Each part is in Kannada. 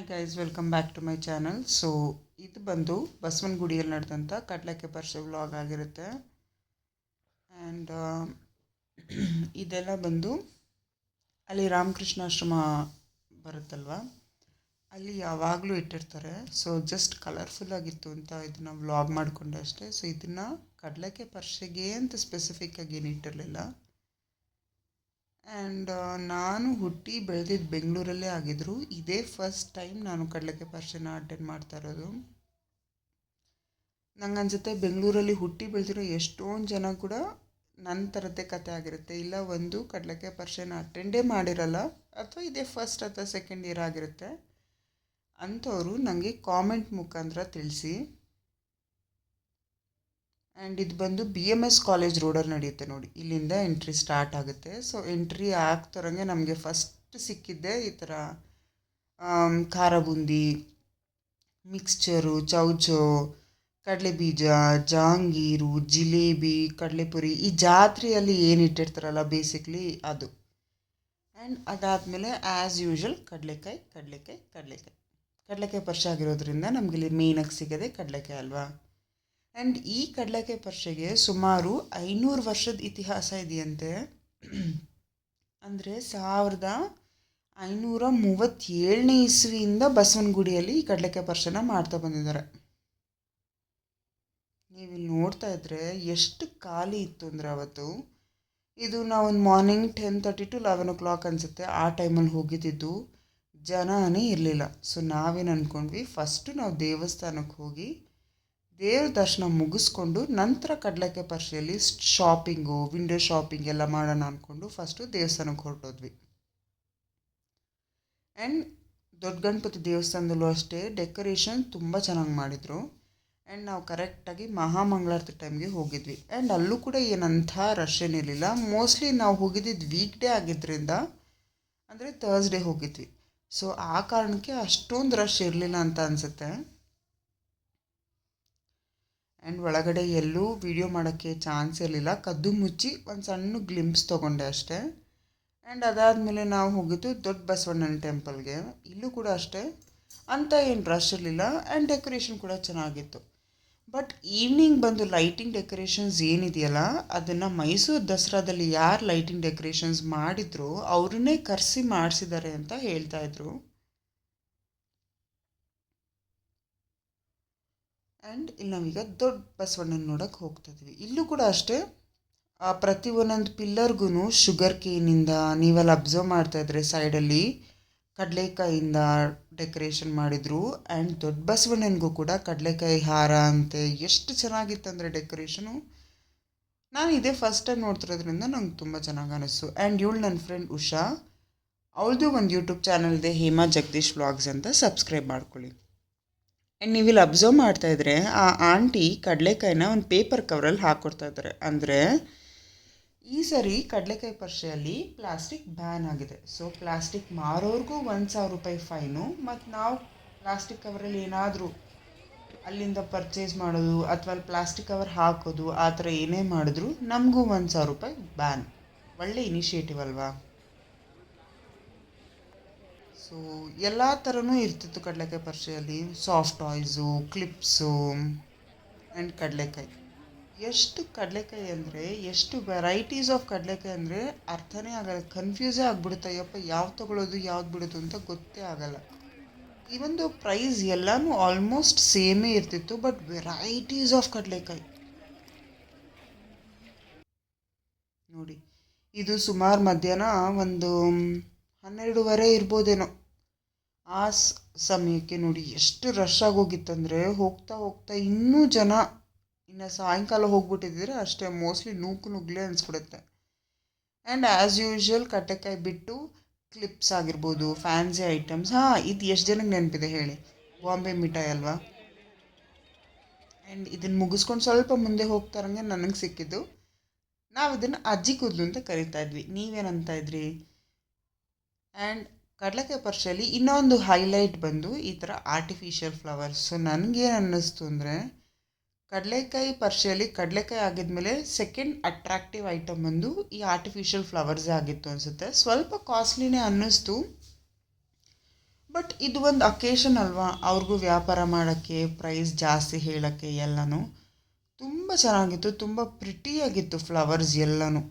Hi guys, welcome back to my channel. So ಇದು ಬಂದು ಬಸವನಗುಡಿಯಲ್ಲಿ ನಡೆದಂಥ ಕಡಲೆಕಾಯಿ ಪರಿಷೆ ವ್ಲಾಗ್ ಆಗಿರುತ್ತೆ. ಆ್ಯಂಡ್ ಇದೆಲ್ಲ ಬಂದು ಅಲ್ಲಿ ರಾಮಕೃಷ್ಣಾಶ್ರಮ ಬರುತ್ತಲ್ವ, ಅಲ್ಲಿ ಯಾವಾಗಲೂ ಇಟ್ಟಿರ್ತಾರೆ. ಸೊ ಜಸ್ಟ್ ಕಲರ್ಫುಲ್ಲಾಗಿತ್ತು ಅಂತ ಇದನ್ನು ವ್ಲಾಗ್ ಮಾಡಿಕೊಂಡೆ ಅಷ್ಟೇ. ಸೊ ಇದನ್ನು ಕಡಲೆಕಾಯಿ ಪರಿಷೆಗೆ ಅಂತ ಸ್ಪೆಸಿಫಿಕ್ಕಾಗಿ ಏನು ಇಟ್ಟಿರಲಿಲ್ಲ. ಆ್ಯಂಡ್ ನಾನು ಹುಟ್ಟಿ ಬೆಳೆದಿದ್ದು ಬೆಂಗಳೂರಲ್ಲೇ ಆಗಿದ್ರು. ಇದೇ ಫಸ್ಟ್ ಟೈಮ್ ನಾನು ಕಡಲೆಕಾಯಿ ಪರಿಷೆನ ಅಟೆಂಡ್ ಮಾಡ್ತಾ ಇರೋದು. ನಂಗನ್ಸುತ್ತೆ ಬೆಂಗಳೂರಲ್ಲಿ ಹುಟ್ಟಿ ಬೆಳೆದಿರೋ ಎಷ್ಟೊಂದು ಜನ ಕೂಡ ನನ್ನ ಥರದ್ದೇ ಕತೆ ಆಗಿರುತ್ತೆ. ಇಲ್ಲ ಒಂದು ಕಡಲೆಕಾಯಿ ಪರಿಷೆನ ಅಟೆಂಡೇ ಮಾಡಿರಲ್ಲ, ಅಥವಾ ಇದೇ ಫಸ್ಟ್ ಅಥವಾ ಸೆಕೆಂಡ್ ಇಯರ್ ಆಗಿರುತ್ತೆ. ಅಂಥವರು ನನಗೆ ಕಾಮೆಂಟ್ ಮುಖಾಂತರ ತಿಳಿಸಿ. ಆ್ಯಂಡ್ ಇದು ಬಂದು BMS ಕಾಲೇಜ್ ರೋಡಲ್ಲಿ ನಡೆಯುತ್ತೆ ನೋಡಿ. ಇಲ್ಲಿಂದ ಎಂಟ್ರಿ ಸ್ಟಾರ್ಟ್ ಆಗುತ್ತೆ. ಸೊ ಎಂಟ್ರಿ ಆಗ್ತಿರೋಂಗೆ ನಮಗೆ ಫಸ್ಟ್ ಸಿಕ್ಕಿದ್ದೆ ಈ ಥರ ಖಾರ ಬೂಂದಿ, ಮಿಕ್ಸ್ಚರು, ಚೌಚೋ, ಕಡಲೆ ಬೀಜ, ಜಾಂಗೀರು, ಜಿಲೇಬಿ, ಕಡಲೆಪುರಿ, ಈ ಜಾತ್ರೆಯಲ್ಲಿ ಏನು ಇಟ್ಟಿರ್ತಾರಲ್ಲ ಬೇಸಿಕ್ಲಿ ಅದು. ಆ್ಯಂಡ್ ಅದಾದಮೇಲೆ ಆ್ಯಸ್ ಯೂಶ್ವಲ್ ಕಡಲೆಕಾಯಿ ಕಡಲೆಕಾಯಿ ಕಡಲೆಕಾಯಿ ಕಡಲೆಕಾಯಿ ಪರಿಷೆ ಆಗಿರೋದ್ರಿಂದ ನಮಗಿಲ್ಲಿ ಮೇಯ್ನಾಗಿ ಸಿಗೋದೆ ಕಡಲೆಕಾಯಿ ಅಲ್ವಾ. ಆ್ಯಂಡ್ ಈ ಕಡಲೆಕಾಯಿ ಪರಿಷೆಗೆ ಸುಮಾರು 500 ವರ್ಷದ ಇತಿಹಾಸ ಇದೆಯಂತೆ. ಅಂದರೆ 1537ನೇ ಇಸ್ವಿಯಿಂದ ಬಸವನಗುಡಿಯಲ್ಲಿ ಈ ಕಡಲೆಕಾಯಿ ಪರಿಷೆನ ಮಾಡ್ತಾ ಬಂದಿದ್ದಾರೆ. ನೀವಿಲ್ಲಿ ನೋಡ್ತಾ ಇದ್ರೆ ಎಷ್ಟು ಖಾಲಿ ಇತ್ತು ಅಂದರೆ ಅವತ್ತು. ಇದು ನಾವೊಂದು ಮಾರ್ನಿಂಗ್ 10:30 to 11 o'clock ಅನಿಸುತ್ತೆ ಆ ಟೈಮಲ್ಲಿ ಹೋಗಿದ್ದಿದ್ದು. ಜನನೇ ಇರಲಿಲ್ಲ. ಸೊ ನಾವೇನು ಅಂದ್ಕೊಂಡ್ವಿ, ಫಸ್ಟು ನಾವು ದೇವಸ್ಥಾನಕ್ಕೆ ಹೋಗಿ ದೇವ್ರ ದರ್ಶನ ಮುಗಿಸ್ಕೊಂಡು ನಂತರ ಕಡಲೆಕಾಯಿ ಪರಿಷೆಯಲ್ಲಿ ಶಾಪಿಂಗು, ವಿಂಡೋ ಶಾಪಿಂಗ್ ಎಲ್ಲ ಮಾಡೋಣ ಅಂದ್ಕೊಂಡು ಫಸ್ಟು ದೇವಸ್ಥಾನಕ್ಕೆ ಹೊರಟೋದ್ವಿ. ಆ್ಯಂಡ್ ದೊಡ್ಡ ಗಣಪತಿ ದೇವಸ್ಥಾನದಲ್ಲೂ ಅಷ್ಟೇ ಡೆಕೋರೇಷನ್ ತುಂಬ ಚೆನ್ನಾಗಿ ಮಾಡಿದರು. ಆ್ಯಂಡ್ ನಾವು ಕರೆಕ್ಟಾಗಿ ಮಹಾಮಂಗಳಾರತಿ ಟೈಮ್ಗೆ ಹೋಗಿದ್ವಿ. ಆ್ಯಂಡ್ ಅಲ್ಲೂ ಕೂಡ ಏನಂಥ ರಶ್ ಏನಿರಲಿಲ್ಲ. ಮೋಸ್ಟ್ಲಿ ನಾವು ಹೋಗಿದ್ದಿದ್ದು ವೀಕ್ ಡೇ ಆಗಿದ್ದರಿಂದ, ಅಂದರೆ ಥರ್ಸ್ಡೇ ಹೋಗಿದ್ವಿ. ಸೊ ಆ ಕಾರಣಕ್ಕೆ ಅಷ್ಟೊಂದು ರಶ್ ಇರಲಿಲ್ಲ ಅಂತ ಅನಿಸುತ್ತೆ. ಆ್ಯಂಡ್ ಒಳಗಡೆ ಎಲ್ಲೂ ವೀಡಿಯೋ ಮಾಡೋಕ್ಕೆ ಚಾನ್ಸ್ ಇರಲಿಲ್ಲ. ಕದ್ದು ಮುಚ್ಚಿ ಒಂದು ಸಣ್ಣ ಗ್ಲಿಂಪ್ಸ್ ತೊಗೊಂಡೆ ಅಷ್ಟೇ. ಆ್ಯಂಡ್ ಅದಾದಮೇಲೆ ನಾವು ಹೋಗಿದ್ದು ದೊಡ್ಡ ಬಸವಣ್ಣನ ಟೆಂಪಲ್ಗೆ. ಇಲ್ಲೂ ಕೂಡ ಅಷ್ಟೇ ಅಂತ ಏನು ರಶ್ ಇರಲಿಲ್ಲ. ಆ್ಯಂಡ್ ಡೆಕೋರೇಷನ್ ಕೂಡ ಚೆನ್ನಾಗಿತ್ತು. ಬಟ್ ಈವ್ನಿಂಗ್ ಬಂದು ಲೈಟಿಂಗ್ ಡೆಕೋರೇಷನ್ಸ್ ಏನಿದೆಯಲ್ಲ, ಅದನ್ನು ಮೈಸೂರು ದಸರಾದಲ್ಲಿ ಯಾರು ಲೈಟಿಂಗ್ ಡೆಕೋರೇಷನ್ಸ್ ಮಾಡಿದ್ರು ಅವ್ರನ್ನೇ ಕರೆಸಿ ಮಾಡಿಸಿದ್ದಾರೆ ಅಂತ ಹೇಳ್ತಾಯಿದ್ರು. ಆ್ಯಂಡ್ ಇಲ್ಲಿ ನಾವೀಗ ದೊಡ್ಡ ಬಸವಣ್ಣನ ನೋಡೋಕ್ಕೆ ಹೋಗ್ತಾಯಿದ್ವಿ. ಇಲ್ಲೂ ಕೂಡ ಅಷ್ಟೇ ಪ್ರತಿ ಒಂದೊಂದು ಪಿಲ್ಲರ್ಗೂ ಶುಗರ್ ಕೇನಿಂದ, ನೀವೆಲ್ಲ ಅಬ್ಸರ್ವ್ ಮಾಡ್ತಾಯಿದ್ರೆ ಸೈಡಲ್ಲಿ ಕಡಲೆಕಾಯಿಂದ ಡೆಕೋರೇಷನ್ ಮಾಡಿದರು. ಆ್ಯಂಡ್ ದೊಡ್ಡ ಬಸವಣ್ಣನಿಗೂ ಕೂಡ ಕಡಲೆಕಾಯಿ ಹಾರ ಅಂತೆ. ಎಷ್ಟು ಚೆನ್ನಾಗಿತ್ತಂದರೆ ಡೆಕೋರೇಷನು. ನಾನು ಇದೇ ಫಸ್ಟ್ ಟೈಮ್ ನೋಡ್ತಿರೋದ್ರಿಂದ ನಂಗೆ ತುಂಬ ಚೆನ್ನಾಗಿ ಅನ್ನಿಸ್ತು. ಆ್ಯಂಡ್ ಇವಳು ನನ್ನ ಫ್ರೆಂಡ್ ಉಷಾ, ಅವಳದು ಒಂದು ಯೂಟ್ಯೂಬ್ ಚಾನಲ್ ಇದೆ, ಹೇಮಾ ಜಗದೀಶ್ ವ್ಲಾಗ್ಸ್ ಅಂತ. ಸಬ್ಸ್ಕ್ರೈಬ್ ಮಾಡ್ಕೊಳ್ಳಿ. ಆ್ಯಂಡ್ ನೀವಿಲ್ಲಿ ಅಬ್ಸರ್ವ್ ಮಾಡ್ತಾಯಿದ್ರೆ ಆ ಆಂಟಿ ಕಡಲೆಕಾಯಿನ ಒಂದು ಪೇಪರ್ ಕವರಲ್ಲಿ ಹಾಕ್ಕೊಡ್ತಾ ಇದ್ದಾರೆ. ಅಂದರೆ ಈ ಸರಿ ಕಡಲೆಕಾಯಿ ಪರಿಷೆಯಲ್ಲಿ ಪ್ಲಾಸ್ಟಿಕ್ ಬ್ಯಾನ್ ಆಗಿದೆ. ಸೊ ಪ್ಲಾಸ್ಟಿಕ್ ಮಾರೋರ್ಗೂ 1,000 ರೂಪಾಯಿ ಫೈನು, ಮತ್ತು ನಾವು ಪ್ಲಾಸ್ಟಿಕ್ ಕವರಲ್ಲಿ ಏನಾದರೂ ಅಲ್ಲಿಂದ ಪರ್ಚೇಸ್ ಮಾಡೋದು ಅಥವಾ ಅಲ್ಲಿ ಪ್ಲಾಸ್ಟಿಕ್ ಕವರ್ ಹಾಕೋದು ಆ ಥರ ಏನೇ ಮಾಡಿದ್ರು ನಮಗೂ 1,000 ರೂಪಾಯಿ ಬ್ಯಾನ್. ಒಳ್ಳೆ ಇನಿಷಿಯೇಟಿವ್ ಅಲ್ವಾ. ಸೊ ಎಲ್ಲ ಥರನೂ ಇರ್ತಿತ್ತು ಕಡಲೆಕಾಯಿ ಪರಿಷೆಯಲ್ಲಿ. ಸಾಫ್ಟ್ ಟಾಯ್ಸು, ಕ್ಲಿಪ್ಸು ಆ್ಯಂಡ್ ಕಡಲೆಕಾಯಿ. ಎಷ್ಟು ಕಡಲೆಕಾಯಿ ಅಂದರೆ, ಎಷ್ಟು ವೆರೈಟೀಸ್ ಆಫ್ ಕಡಲೆಕಾಯಿ ಅಂದರೆ ಅರ್ಥನೇ ಆಗಲ್ಲ. ಕನ್ಫ್ಯೂಸೇ ಆಗಿಬಿಡುತ್ತೆ. ಅಯ್ಯಪ್ಪ ಯಾವ್ದು ತೊಗೊಳ್ಳೋದು ಯಾವ್ದು ಬಿಡೋದು ಅಂತ ಗೊತ್ತೇ ಆಗಲ್ಲ. ಈ ಒಂದು ಪ್ರೈಸ್ ಎಲ್ಲನೂ ಆಲ್ಮೋಸ್ಟ್ ಸೇಮೇ ಇರ್ತಿತ್ತು, ಬಟ್ ವೆರೈಟೀಸ್ ಆಫ್ ಕಡಲೆಕಾಯಿ ನೋಡಿ. ಇದು ಸುಮಾರು ಮಧ್ಯಾಹ್ನ ಒಂದು 12:30 ಇರ್ಬೋದೇನೋ. ಆ ಸಮಯಕ್ಕೆ ನೋಡಿ ಎಷ್ಟು ರಶ್ ಆಗೋಗಿತ್ತಂದರೆ, ಹೋಗ್ತಾ ಹೋಗ್ತಾ ಇನ್ನೂ ಜನ. ಇನ್ನು ಸಾಯಂಕಾಲ ಹೋಗ್ಬಿಟ್ಟಿದ್ರೆ ಅಷ್ಟೇ, ಮೋಸ್ಟ್ಲಿ ನುಗ್ಗಲೇ ಅನಿಸ್ಬಿಡುತ್ತೆ. ಆ್ಯಂಡ್ ಆ್ಯಸ್ ಯೂಶ್ವಲ್ ಕಡಲೆಕಾಯಿ ಬಿಟ್ಟು ಕ್ಲಿಪ್ಸ್ ಆಗಿರ್ಬೋದು, ಫ್ಯಾನ್ಸಿ ಐಟಮ್ಸ್. ಇದು ಎಷ್ಟು ಜನಕ್ಕೆ ನೆನಪಿದೆ ಹೇಳಿ, ಬಾಂಬೆ ಮಿಠಾಯಿ ಅಲ್ವಾ. ಆ್ಯಂಡ್ ಇದನ್ನು ಮುಗಿಸ್ಕೊಂಡು ಸ್ವಲ್ಪ ಮುಂದೆ ಹೋಗ್ತಾರಂಗೆ ನನಗೆ ಸಿಕ್ಕಿದ್ದು. ನಾವು ಇದನ್ನು ಅಜ್ಜಿ ಕೂದಲು ಅಂತ ಕರಿತಾ ಇದ್ವಿ. ನೀವೇನಂತ ಇದ್ರಿ? ಆ್ಯಂಡ್ ಕಡಲೆಕಾಯಿ ಪರಿಷೆಯಲ್ಲಿ ಇನ್ನೊಂದು ಹೈಲೈಟ್ ಬಂದು ಈ ಥರ ಆರ್ಟಿಫಿಷಿಯಲ್ ಫ್ಲವರ್ಸ್. ಸೊ ನನಗೇನು ಅನ್ನಿಸ್ತು ಅಂದರೆ, ಕಡಲೆಕಾಯಿ ಪರಿಷೆಯಲ್ಲಿ ಕಡಲೆಕಾಯಿ ಆಗಿದ್ಮೇಲೆ ಸೆಕೆಂಡ್ ಅಟ್ರಾಕ್ಟಿವ್ ಐಟಮ್ ಬಂದು ಈ ಆರ್ಟಿಫಿಷಿಯಲ್ ಫ್ಲವರ್ಸೇ ಆಗಿತ್ತು ಅನಿಸುತ್ತೆ. ಸ್ವಲ್ಪ ಕಾಸ್ಟ್ಲಿನೇ ಅನ್ನಿಸ್ತು, ಬಟ್ ಇದು ಒಂದು ಅಕೇಶನ್ ಅಲ್ವಾ, ಅವ್ರಿಗೂ ವ್ಯಾಪಾರ ಮಾಡೋಕ್ಕೆ, ಪ್ರೈಸ್ ಜಾಸ್ತಿ ಹೇಳೋಕ್ಕೆ ಎಲ್ಲನೂ ತುಂಬ ಚೆನ್ನಾಗಿತ್ತು, ತುಂಬ ಪ್ರಿಟಿಯಾಗಿತ್ತು ಫ್ಲವರ್ಸ್ ಎಲ್ಲನೂ.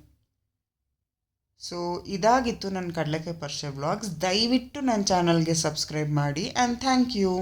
ಸೊ ಇದಾಗಿತ್ತು ನನ್ನ ಕಡಲೆಕಾಯಿ ಪರಿಷೆ ವ್ಲಾಗ್ಸ್. ದಯವಿಟ್ಟು ನನ್ನ ಚಾನಲ್ಗೆ ಸಬ್ಸ್ಕ್ರೈಬ್ ಮಾಡಿ ಆ್ಯಂಡ್ ಥ್ಯಾಂಕ್ ಯು.